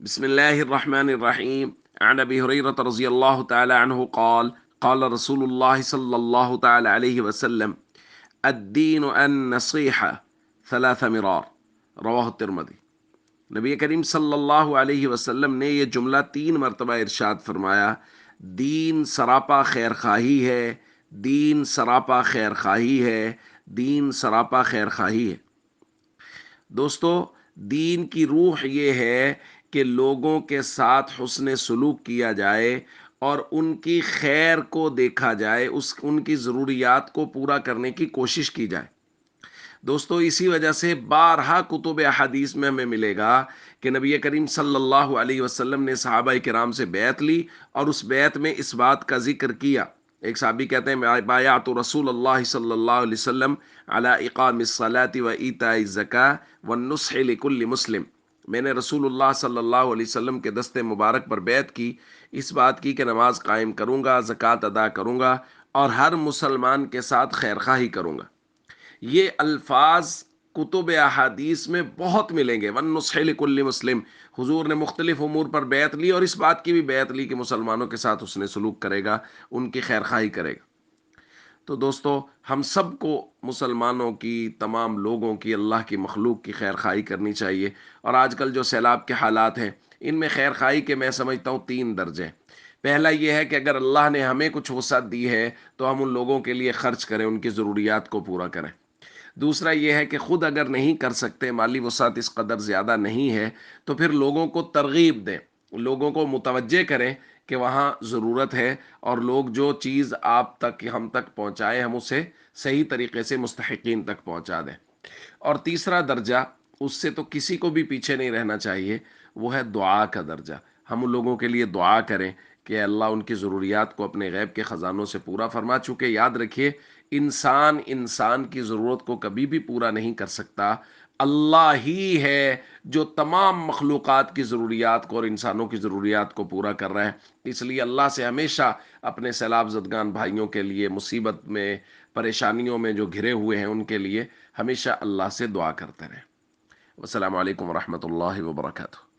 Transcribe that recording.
بسم الله الرحمن الرحيم. عن أبي هريرة رضي الله تعالى عنه قال قال رسول الله صلى الله تعالى عليه وسلم: الدين النصيحة ثلاث مرار. رواہ الترمذی۔ نبی کریم صلی اللہ علیہ وسلم نے یہ جملہ 3 مرتبہ ارشاد فرمایا: دین سراپا خیر خواہی ہے، دین سراپا خیر خواہی ہے، دین سراپا خیر خواہی ہے۔ دوستو، دین کی روح یہ ہے کہ لوگوں کے ساتھ حسن سلوک کیا جائے اور ان کی خیر کو دیکھا جائے، ان کی ضروریات کو پورا کرنے کی کوشش کی جائے۔ دوستو، اسی وجہ سے بارہا کتب احادیث میں ہمیں ملے گا کہ نبی کریم صلی اللہ علیہ وسلم نے صحابہ کرام سے بیعت لی اور اس بیعت میں اس بات کا ذکر کیا۔ ایک صحابی کہتے ہیں: بایعت رسول اللہ صلی اللہ علیہ وسلم علی اقام الصلاۃ و ایتاء الزکاۃ والنصح لکل مسلم۔ میں نے رسول اللہ صلی اللہ علیہ وسلم کے دست مبارک پر بیعت کی، اس بات کی کہ نماز قائم کروں گا، زکوٰۃ ادا کروں گا اور ہر مسلمان کے ساتھ خیر خواہی کروں گا۔ یہ الفاظ کتب احادیث میں بہت ملیں گے۔ وَالنُّصْحِ لِكُلِّ مسلم، حضور نے مختلف امور پر بیعت لی اور اس بات کی بھی بیعت لی کہ مسلمانوں کے ساتھ حسن سلوک کرے گا، ان کی خیر خواہی کرے گا۔ تو دوستو، ہم سب کو، مسلمانوں کی، تمام لوگوں کی، اللہ کی مخلوق کی خیر خواہی کرنی چاہیے۔ اور آج کل جو سیلاب کے حالات ہیں، ان میں خیر خواہی کے میں سمجھتا ہوں 3 درجے۔ پہلا یہ ہے کہ اگر اللہ نے ہمیں کچھ وسعت دی ہے تو ہم ان لوگوں کے لیے خرچ کریں، ان کی ضروریات کو پورا کریں۔ دوسرا یہ ہے کہ خود اگر نہیں کر سکتے، مالی وسعت اس قدر زیادہ نہیں ہے، تو پھر لوگوں کو ترغیب دیں، لوگوں کو متوجہ کریں کہ وہاں ضرورت ہے، اور لوگ جو چیز آپ تک، ہم تک پہنچائیں، ہم اسے صحیح طریقے سے مستحقین تک پہنچا دیں۔ اور تیسرا درجہ، اس سے تو کسی کو بھی پیچھے نہیں رہنا چاہیے، وہ ہے دعا کا درجہ۔ ہم ان لوگوں کے لیے دعا کریں کہ اللہ ان کی ضروریات کو اپنے غیب کے خزانوں سے پورا فرما۔ چکے یاد رکھیے، انسان کی ضرورت کو کبھی بھی پورا نہیں کر سکتا، اللہ ہی ہے جو تمام مخلوقات کی ضروریات کو اور انسانوں کی ضروریات کو پورا کر رہا ہے۔ اس لیے اللہ سے ہمیشہ اپنے سیلاب زدگان بھائیوں کے لیے، مصیبت میں، پریشانیوں میں جو گھرے ہوئے ہیں، ان کے لیے ہمیشہ اللہ سے دعا کرتے رہیں۔ والسلام علیکم ورحمۃ اللہ وبرکاتہ۔